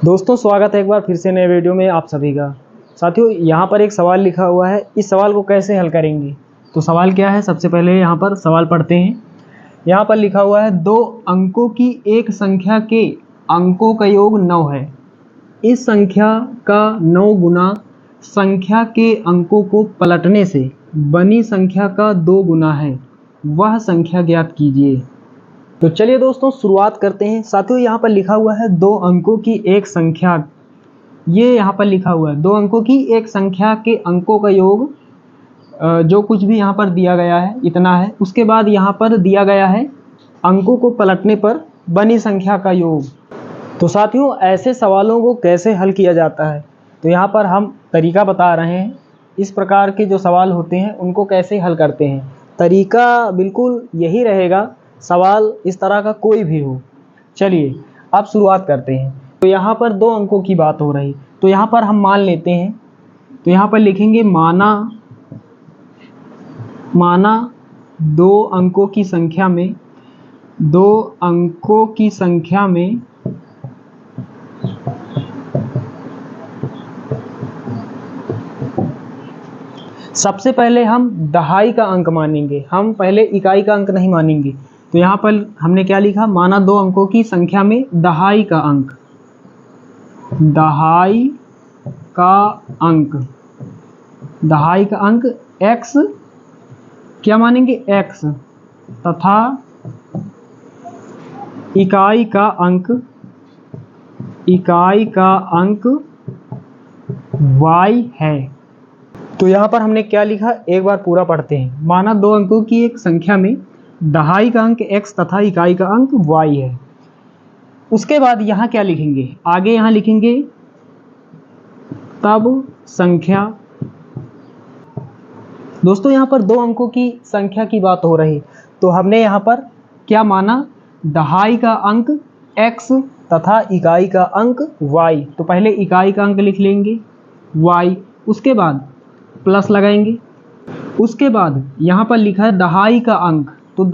दोस्तों स्वागत है एक बार फिर से नए वीडियो में आप सभी का। साथियों यहाँ पर एक सवाल लिखा हुआ है, इस सवाल को कैसे हल करेंगे। तो सवाल क्या है, सबसे पहले यहाँ पर सवाल पढ़ते हैं। यहाँ पर लिखा हुआ है 2 अंकों की एक संख्या के अंकों का योग 9 है। इस संख्या का 9 गुना संख्या के अंकों को पलटने से बनी संख्या का 2 गुना है, वह संख्या ज्ञात कीजिए। तो चलिए दोस्तों शुरुआत करते हैं। साथियों यहाँ पर लिखा हुआ है 2 अंकों की एक संख्या, ये यहाँ पर लिखा हुआ है 2 अंकों की एक संख्या के अंकों का योग, जो कुछ भी यहाँ पर दिया गया है इतना है। उसके बाद यहाँ पर दिया गया है अंकों को पलटने पर बनी संख्या का योग। तो साथियों ऐसे सवालों को कैसे हल किया जाता है, तो यहाँ पर हम तरीका बता रहे हैं। इस प्रकार के जो सवाल होते हैं उनको कैसे हल करते हैं, तरीका बिल्कुल यही रहेगा, सवाल इस तरह का कोई भी हो। चलिए अब शुरुआत करते हैं। तो यहाँ पर 2 अंकों की बात हो रही, तो यहाँ पर हम मान लेते हैं। तो यहाँ पर लिखेंगे माना 2 अंकों की संख्या में 2 अंकों की संख्या में सबसे पहले हम दहाई का अंक मानेंगे, हम पहले इकाई का अंक नहीं मानेंगे। तो यहाँ पर हमने क्या लिखा, माना 2 अंकों की संख्या में दहाई का अंक, दहाई का अंक x क्या मानेंगे x, तथा इकाई का अंक y है। तो यहाँ पर हमने क्या लिखा, एक बार पूरा पढ़ते हैं। माना 2 अंकों की एक संख्या में दहाई का अंक x तथा इकाई का अंक y है। उसके बाद यहाँ क्या लिखेंगे, आगे यहाँ लिखेंगे तब संख्या। दोस्तों यहाँ पर 2 अंकों की संख्या की बात हो रही, तो हमने यहाँ पर क्या माना, दहाई का अंक x तथा इकाई का अंक y। तो पहले इकाई का अंक लिख लेंगे y, उसके बाद प्लस लगाएंगे। उसके बाद यहाँ पर लिखा है दहाई का अंक, तो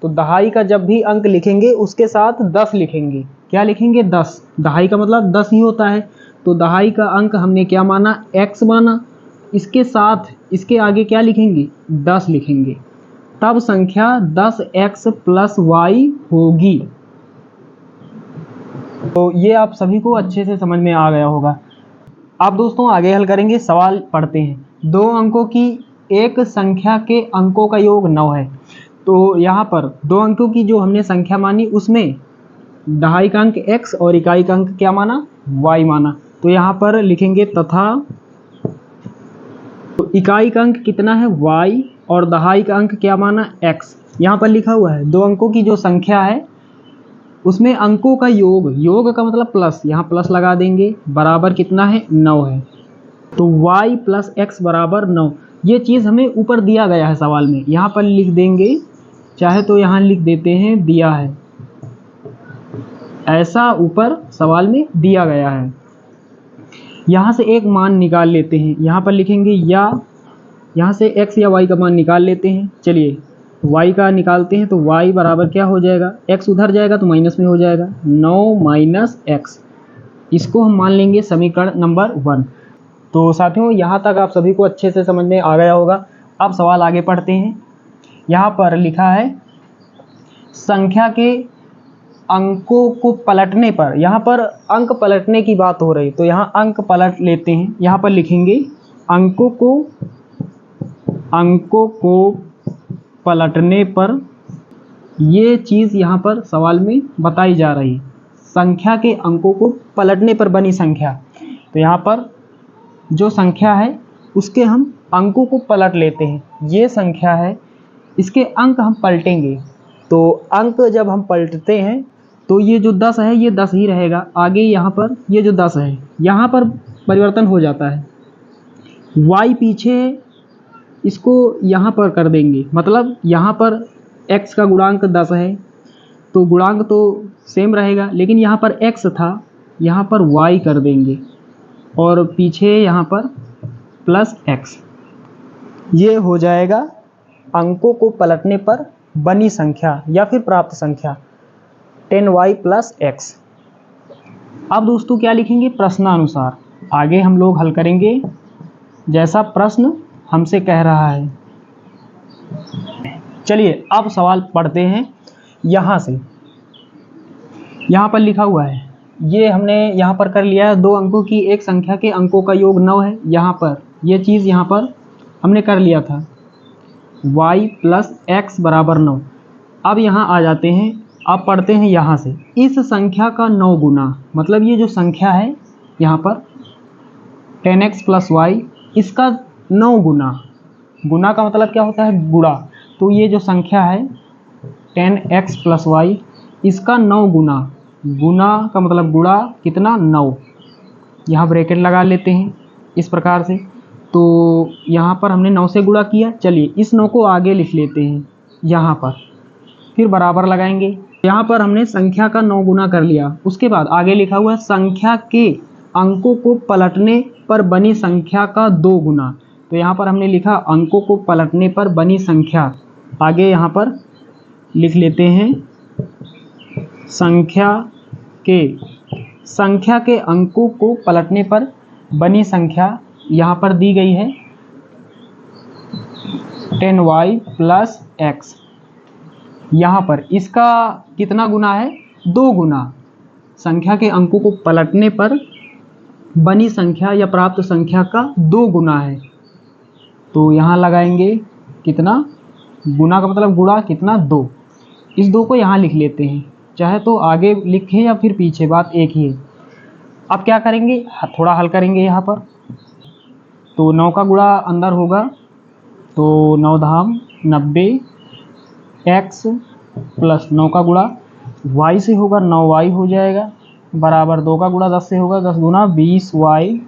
दहाई का जब भी अंक लिखेंगे उसके साथ 10 लिखेंगे। क्या लिखेंगे, 10। दहाई का मतलब 10 ही होता है। तो दहाई का अंक हमने क्या माना, x माना, इसके साथ इसके आगे क्या लिखेंगे, 10 लिखेंगे। तब संख्या 10x + y होगी। तो ये आप सभी को अच्छे से समझ में आ गया होगा। अब दोस्तों आगे हल करेंगे, सवाल पढ़ते हैं। 2 अंकों की एक संख्या के अंकों का योग 9 है। तो यहाँ पर 2 अंकों की जो हमने संख्या मानी उसमें दहाई का अंक x और इकाई का अंक क्या माना, y माना। तो यहाँ पर लिखेंगे तथा, तो इकाई का अंक कितना है y और दहाई का अंक क्या माना x। यहाँ पर लिखा हुआ है 2 अंकों की जो संख्या है उसमें अंकों का योग का मतलब प्लस, यहाँ प्लस लगा देंगे, बराबर कितना है, 9 है। तो y + x बराबर 9। ये चीज़ हमें ऊपर दिया गया है सवाल में, यहाँ पर लिख देंगे, चाहे तो यहाँ लिख देते हैं दिया है, ऐसा ऊपर सवाल में दिया गया है। यहाँ से एक मान निकाल लेते हैं, यहाँ पर लिखेंगे या यहाँ से x या y का मान निकाल लेते हैं। चलिए y का निकालते हैं, तो y बराबर क्या हो जाएगा, x उधर जाएगा तो माइनस में हो जाएगा, 9 - x। इसको हम मान लेंगे समीकरण नंबर 1। तो साथियों यहाँ तक आप सभी को अच्छे से समझ में आ गया होगा। अब सवाल आगे पढ़ते हैं। यहाँ पर लिखा है संख्या के अंकों को पलटने पर, यहाँ पर अंक पलटने की बात हो रही, तो यहाँ अंक पलट लेते हैं। यहाँ पर लिखेंगे अंकों को पलटने पर, ये चीज़ यहाँ पर सवाल में बताई जा रही, संख्या के अंकों को पलटने पर बनी संख्या। तो यहाँ पर जो संख्या है उसके हम अंकों को पलट लेते हैं। ये संख्या है, इसके अंक हम पलटेंगे। तो अंक जब हम पलटते हैं तो ये जो 10 है ये 10 ही रहेगा, आगे यहाँ पर ये जो 10 है यहाँ पर परिवर्तन हो जाता है, y पीछे इसको यहाँ पर कर देंगे, मतलब यहाँ पर x का गुणांक 10 है तो गुणांक तो सेम रहेगा, लेकिन यहाँ पर x था, यहाँ पर y कर देंगे और पीछे यहाँ पर +x। ये हो जाएगा अंकों को पलटने पर बनी संख्या या फिर प्राप्त संख्या 10y + x। अब दोस्तों क्या लिखेंगे, प्रश्नानुसार आगे हम लोग हल करेंगे जैसा प्रश्न हमसे कह रहा है। चलिए अब सवाल पढ़ते हैं यहाँ से। यहाँ पर लिखा हुआ है, ये हमने यहाँ पर कर लिया है, 2 अंकों की एक संख्या के अंकों का योग 9 है। यहाँ पर ये चीज़ यहाँ पर हमने कर लिया था, y + x = 9। अब यहाँ आ जाते हैं, अब पढ़ते हैं यहाँ से, इस संख्या का 9 गुना, मतलब ये जो संख्या है यहाँ पर 10x + y, इसका 9 गुना, गुना का मतलब क्या होता है, गुणा। तो ये जो संख्या है 10x + y, इसका 9 गुना, गुना का मतलब गुणा कितना, 9। यहाँ ब्रैकेट लगा लेते हैं इस प्रकार से। तो यहाँ पर हमने 9 से गुणा किया। चलिए इस 9 को आगे लिख लेते हैं यहाँ पर, फिर बराबर लगाएंगे। यहाँ पर हमने संख्या का 9 गुना कर लिया। उसके बाद आगे लिखा हुआ है संख्या के अंकों को पलटने पर बनी संख्या का 2 गुना। तो यहाँ पर हमने लिखा अंकों को पलटने पर बनी संख्या, आगे यहाँ पर लिख लेते हैं संख्या के अंकों को पलटने पर बनी संख्या, यहाँ पर दी गई है 10y + x। यहाँ पर इसका कितना गुना है, 2 गुना। संख्या के अंकों को पलटने पर बनी संख्या या प्राप्त संख्या का 2 गुना है। तो यहाँ लगाएंगे कितना, गुना का मतलब गुणा कितना, 2। इस 2 को यहाँ लिख लेते हैं, चाहे तो आगे लिखें या फिर पीछे, बात एक ही है। अब क्या करेंगे, थोड़ा हल करेंगे यहाँ पर। तो 9 का गुणा अंदर होगा, तो 9 धाम 90, x + 9 का गुणा y से होगा, 9y हो जाएगा, बराबर 2 का गुणा 10 से होगा, 10 गुना 20y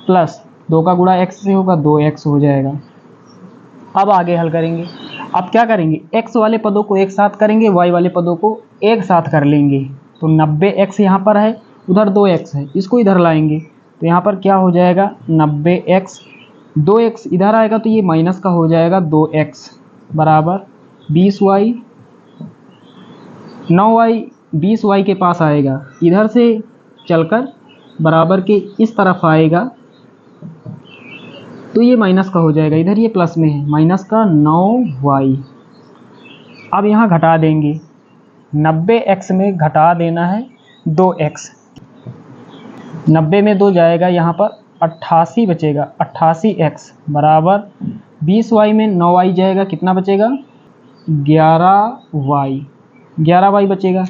+ 2 का गुणा x से होगा, 2x हो जाएगा। अब आगे हल करेंगे। अब क्या करेंगे, x वाले पदों को एक साथ करेंगे, y वाले पदों को एक साथ कर लेंगे। तो 90x यहाँ पर है, उधर 2x है, इसको इधर लाएंगे। तो यहाँ पर क्या हो जाएगा, 90x, 2x इधर आएगा तो ये माइनस का हो जाएगा, 2x बराबर 20y, 9y 20y के पास आएगा, इधर से चलकर बराबर के इस तरफ आएगा, तो ये माइनस का हो जाएगा, इधर ये प्लस में है, माइनस का 9y। अब यहाँ घटा देंगे, 90x में घटा देना है 2x, 90 में 2 जाएगा, यहाँ पर 88 बचेगा, 88x बराबर 20y में 9y जाएगा, कितना बचेगा, 11y, 11y बचेगा।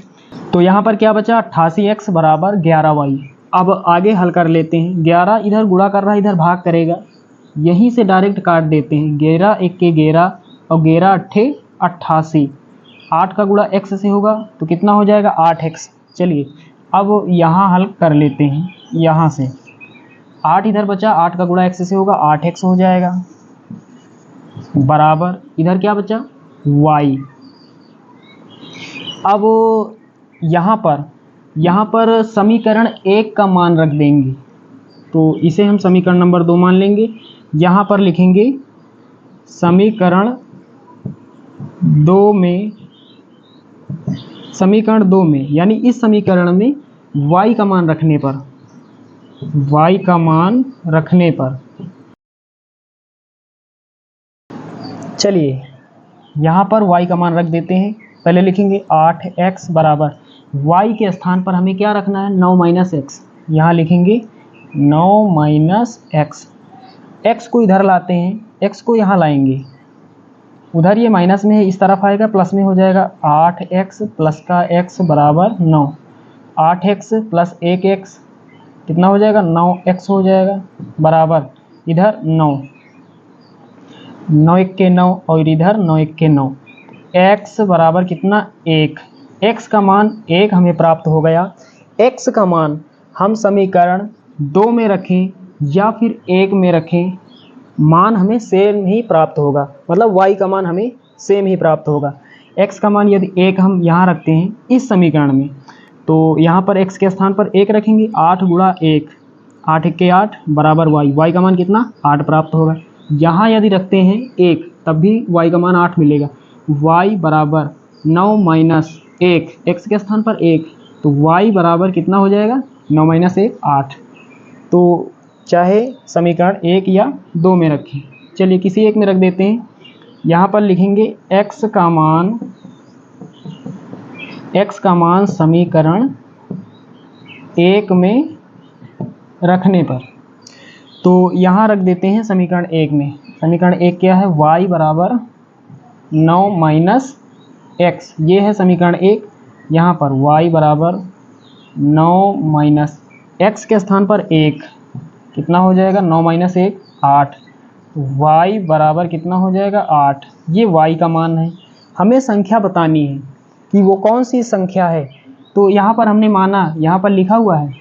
तो यहाँ पर क्या बचा, 88x बराबर 11y। अब आगे हल कर लेते हैं। 11 इधर गुणा कर रहा है, इधर भाग करेगा, यहीं से डायरेक्ट काट देते हैं। 11 × 1 = 11 और 11 × 8 = 88। 8 का गुणा x से होगा तो कितना हो जाएगा, 8x। चलिए अब यहाँ हल कर लेते हैं, यहाँ से 8 इधर बचा, 8 का गुणा x से होगा, 8x हो जाएगा, बराबर इधर क्या बचा, y। अब यहाँ पर समीकरण 1 का मान रख देंगे, तो इसे हम समीकरण नंबर 2 मान लेंगे। यहाँ पर लिखेंगे समीकरण 2 में, यानी इस समीकरण में y का मान रखने पर, चलिए यहाँ पर y का मान रख देते हैं। पहले लिखेंगे 8x बराबर, y के स्थान पर हमें क्या रखना है, 9 - x। यहाँ लिखेंगे 9 - x, x को इधर लाते हैं, x को यहाँ लाएंगे, उधर ये माइनस में है, इस तरफ आएगा, प्लस में हो जाएगा। 8x + का x बराबर 9, 8x + 1x कितना हो जाएगा, 9x हो जाएगा, बराबर इधर 9, 9 × 1 = 9 और इधर 9 × 1 = 9, x बराबर कितना, 1। x का मान 1 हमें प्राप्त हो गया। x का मान हम समीकरण 2 में रखें या फिर 1 में रखें, मान हमें सेम ही प्राप्त होगा, मतलब y का मान हमें सेम ही प्राप्त होगा। x का मान यदि 1 हम यहाँ रखते हैं इस समीकरण में, तो यहाँ पर x के स्थान पर 1 रखेंगे, 8 × 1 = 8 × 1 = 8 बराबर y का मान कितना, 8 प्राप्त होगा। यहाँ यदि रखते हैं 1 तब भी y का मान 8 मिलेगा, y बराबर 9 - 1, x के स्थान पर 1, तो y बराबर कितना हो जाएगा, 9 माइनस 1 8। तो चाहे समीकरण 1 या 2 में रखें, चलिए किसी एक में रख देते हैं। यहाँ पर लिखेंगे x का मान समीकरण 1 में रखने पर, तो यहाँ रख देते हैं समीकरण 1 में। समीकरण 1 क्या है, y बराबर 9 माइनस x, ये है समीकरण 1। यहाँ पर y बराबर 9 माइनस x के स्थान पर 1, कितना हो जाएगा, 9 माइनस 1 8। y बराबर कितना हो जाएगा, 8। ये y का मान है। हमें संख्या बतानी है कि वो कौन सी संख्या है। तो यहाँ पर हमने माना, यहाँ पर लिखा हुआ है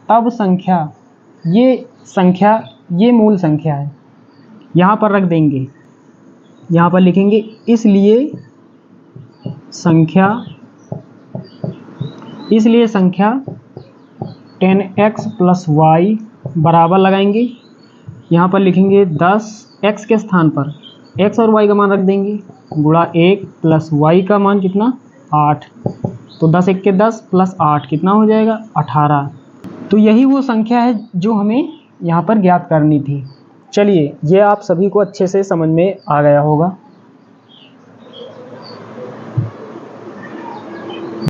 अब संख्या, ये मूल संख्या है, यहाँ पर रख देंगे। यहाँ पर लिखेंगे इसलिए संख्या 10x प्लस y बराबर लगाएंगे। यहाँ पर लिखेंगे 10 x के स्थान पर x और y का मान रख देंगे, गुणा 1 प्लस y का मान कितना, 8। तो 10 1 के 10 प्लस 8 कितना हो जाएगा, 18। तो यही वो संख्या है जो हमें यहाँ पर ज्ञात करनी थी। चलिए, ये आप सभी को अच्छे से समझ में आ गया होगा।